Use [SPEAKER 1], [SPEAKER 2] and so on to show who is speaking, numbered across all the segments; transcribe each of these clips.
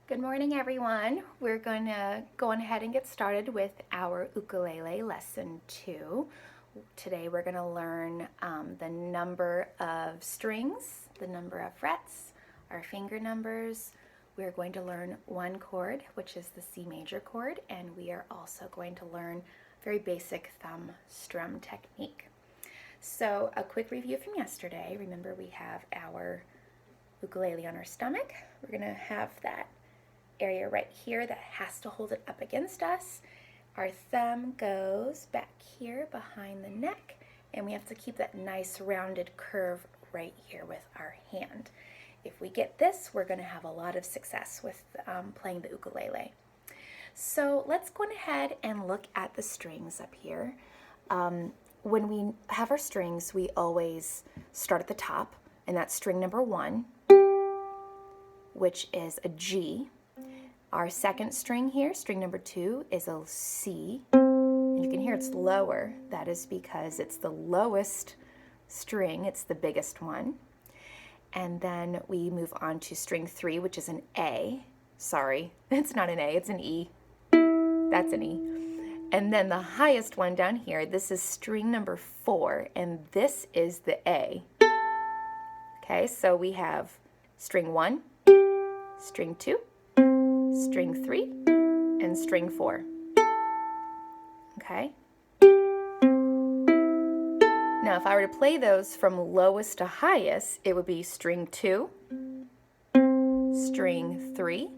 [SPEAKER 1] Good morning, everyone. We're going to go ahead and get started with our ukulele lesson 2. Today we're going to learn the number of strings, the number of frets, our finger numbers. We're going to learn one chord, which is the C major chord, and we are also going to learn very basic thumb strum technique. So a quick review from yesterday. Remember, we have our ukulele on our stomach. We're going to have that area right here that has to hold it up against us. Our thumb goes back here behind the neck, and we have to keep that nice rounded curve right here with our hand. If we get this, we're going to have a lot of success with playing the ukulele. So let's go ahead and look at the strings up here. When we have our strings, we always start at the top, and that's string number 1, which is a G. Our second string here, string number 2, is a C. And you can hear it's lower. That is because it's the lowest string. It's the biggest one. And then we move on to string 3, which is an A. Sorry, it's not an A, it's an E. That's an E. And then the highest one down here, this is string number 4, and this is the A. Okay, so we have string 1, string 2, string 3, and string 4. Okay? Now, if I were to play those from lowest to highest, it would be string 2, string 3,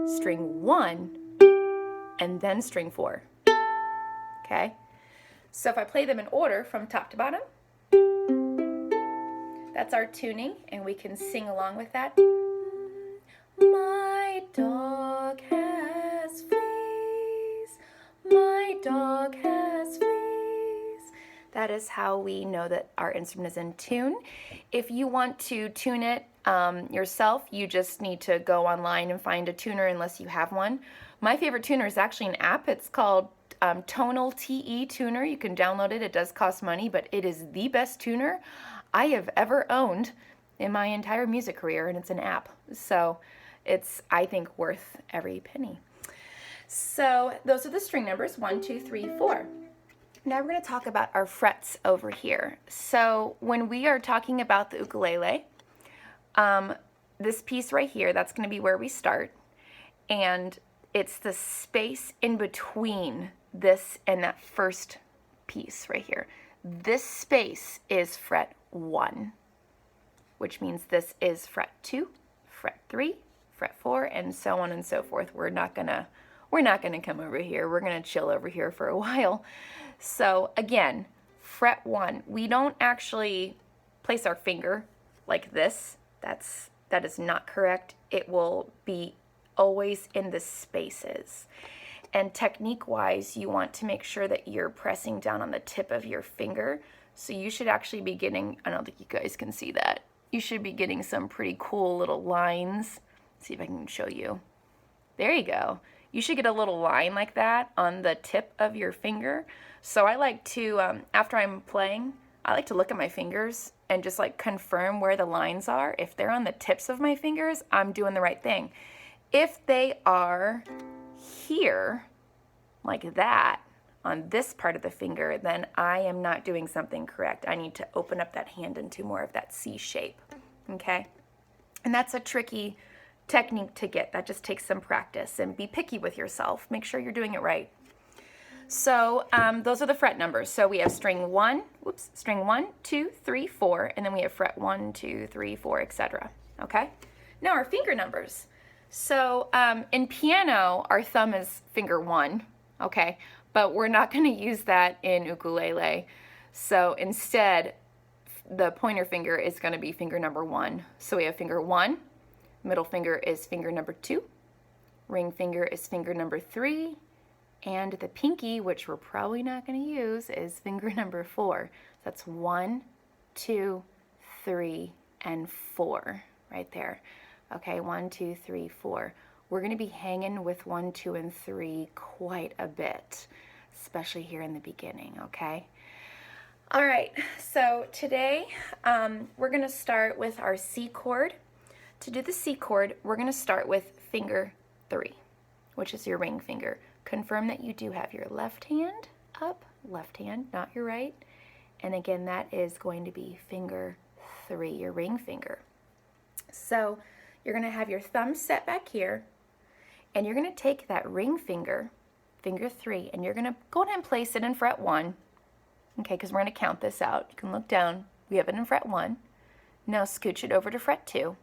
[SPEAKER 1] string 1, and then string 4. Okay? So if I play them in order from top to bottom, that's our tuning, and we can sing along with that. My dog has fleas. My dog has fleas. That is how we know that our instrument is in tune. If you want to tune it yourself, you just need to go online and find a tuner unless you have one. My favorite tuner is actually an app. It's called Tonal TE Tuner. You can download it. It does cost money, but it is the best tuner I have ever owned in my entire music career, and it's an app. So it's, I think, worth every penny. So those are the string numbers, 1, 2, 3, 4. Now we're going to talk about our frets over here. So when we are talking about the ukulele, this piece right here, that's going to be where we start. And it's the space in between this and that first piece right here. This space is fret 1, which means this is fret 2, fret 3, fret 4, and so on and so forth. We're not gonna come over here. We're gonna chill over here for a while. So again, fret 1. We don't actually place our finger like this. That is not correct. It will be always in the spaces. And technique-wise, you want to make sure that you're pressing down on the tip of your finger. So you should actually be getting, I don't think you guys can see that. You should be getting some pretty cool little lines. Let's see if I can show you. There you go. You should get a little line like that on the tip of your finger. So I like to, after I'm playing, I like to look at my fingers and just like confirm where the lines are. If they're on the tips of my fingers, I'm doing the right thing. If they are here, like that, on this part of the finger, then I am not doing something correct. I need to open up that hand into more of that C shape, okay? And that's a tricky technique to get. That just takes some practice, and be picky with yourself. Make sure you're doing it right. So those are the fret numbers. So we have string 1, 2, 3, 4, and then we have fret 1, 2, 3, 4, etc. Okay? Now our finger numbers. So in piano, our thumb is finger 1, okay? But we're not going to use that in ukulele. So instead, the pointer finger is going to be finger number 1. So we have finger 1, middle finger is finger number 2, ring finger is finger number 3, and the pinky, which we're probably not going to use, is finger number 4. That's 1, 2, 3, and 4 right there. Okay, 1, 2, 3, 4. We're going to be hanging with 1, 2, and 3 quite a bit, especially here in the beginning, okay? All right, so today we're going to start with our C chord. to do the C chord, we're going to start with finger 3, which is your ring finger. Confirm that you do have your left hand up, left hand, not your right. And again, that is going to be finger 3, your ring finger. So you're going to have your thumb set back here, and you're going to take that ring finger, finger 3, and you're going to go ahead and place it in fret 1. Okay, because we're going to count this out. You can look down. We have it in fret 1. Now scooch it over to fret 2.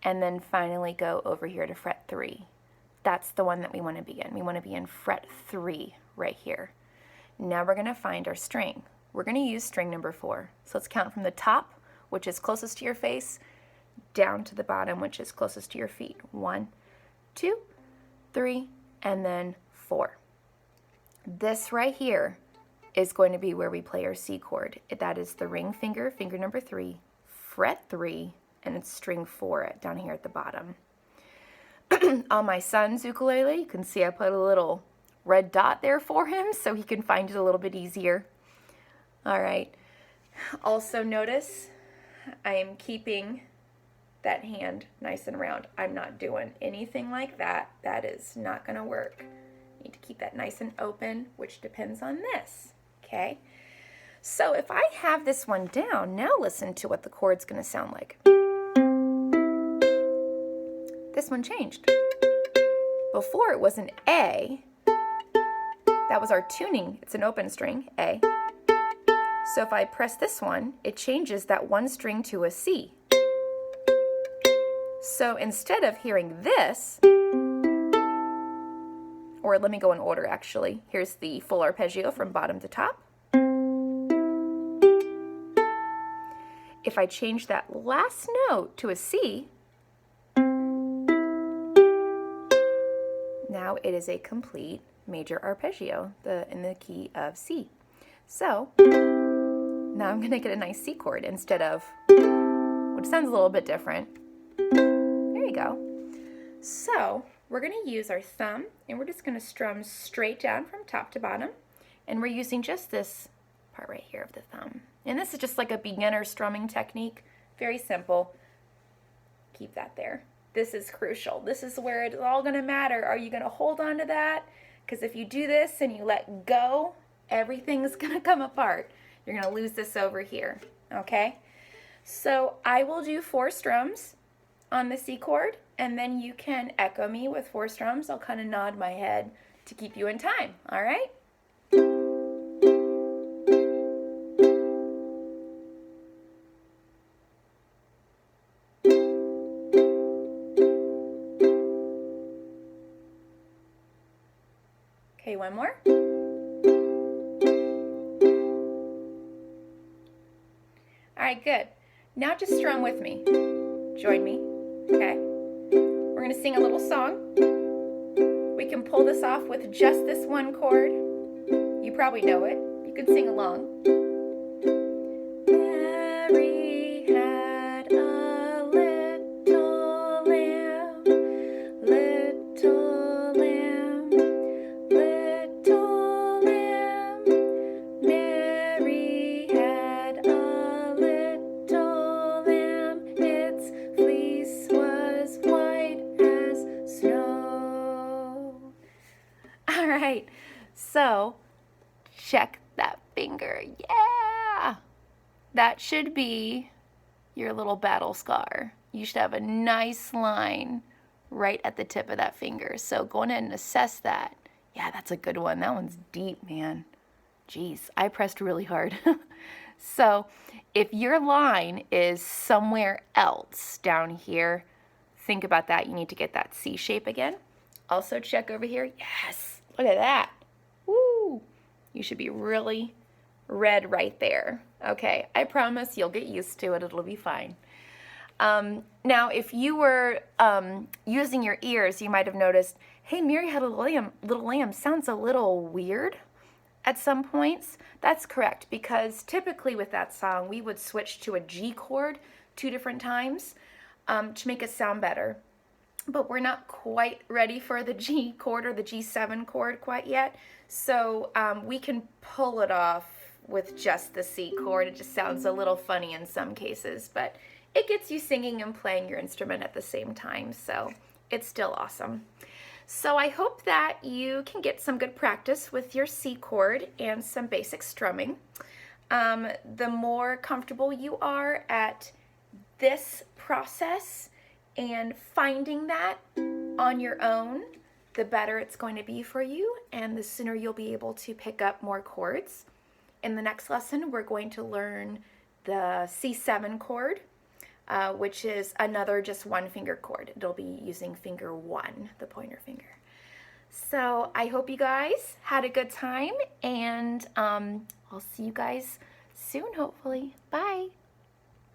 [SPEAKER 1] And then finally go over here to fret 3. That's the one that we want to be in. We want to be in fret 3 right here. Now we're going to find our string. We're going to use string number 4. So let's count from the top, which is closest to your face, down to the bottom, which is closest to your feet. 1, 2, 3, and then 4. This right here is going to be where we play our C chord. That is the ring finger, finger number 3, fret 3, and it's string 4 down here at the bottom. On my son's ukulele, you can see I put a little red dot there for him so he can find it a little bit easier. All right. Also notice I am keeping that hand nice and round. I'm not doing anything like that. That is not going to work. You need to keep that nice and open, which depends on this. Okay? So if I have this one down, now listen to what the chord's going to sound like. This one changed. Before it was an A. That was our tuning. It's an open string, A. So if I press this one, it changes that one string to a C. So instead of hearing this, or let me go in order actually. Here's the full arpeggio from bottom to top. If I change that last note to a C, now it is a complete major arpeggio in the key of C. So now I'm going to get a nice C chord instead of, which sounds a little bit different. There you go. So we're going to use our thumb and we're just going to strum straight down from top to bottom. And we're using just this part right here of the thumb. And this is just like a beginner strumming technique. Very simple. Keep that there. This is crucial. This is where it's all going to matter. Are you going to hold on to that? Because if you do this and you let go, everything's going to come apart. You're going to lose this over here. Okay? So I will do 4 strums on the C chord, and then you can echo me with 4 strums. I'll kind of nod my head to keep you in time. All right? Okay, one more. All right, good. Now just strum with me. Join me, okay? We're going to sing a little song. We can pull this off with just this one chord. You probably know it. You can sing along. Mary had a little lamb, little lamb, little lamb. Mary had a little lamb. Its fleece was white as snow. All right, so check that finger. Yeah! That should be your little battle scar. You should have a nice line right at the tip of that finger. So go ahead and assess that. Yeah, that's a good one. That one's deep, man. Jeez, I pressed really hard. So if your line is somewhere else down here, think about that. You need to get that C shape again. Also check over here. Yes, look at that. Woo! You should be really red right there. Okay, I promise you'll get used to it. It'll be fine. Now, if you were using your ears, you might have noticed, hey, Mary Had a Little Lamb sounds a little weird at some points. That's correct, because typically with that song, we would switch to a G chord 2 different times to make it sound better. But we're not quite ready for the G chord or the G7 chord quite yet. So we can pull it off with just the C chord. It just sounds a little funny in some cases, but it gets you singing and playing your instrument at the same time, so it's still awesome. So I hope that you can get some good practice with your C chord and some basic strumming. The more comfortable you are at this process and finding that on your own, the better it's going to be for you, and the sooner you'll be able to pick up more chords. In the next lesson, we're going to learn the C7 chord, which is another just one finger chord. It'll be using finger 1, the pointer finger. So I hope you guys had a good time, and I'll see you guys soon, hopefully. Bye.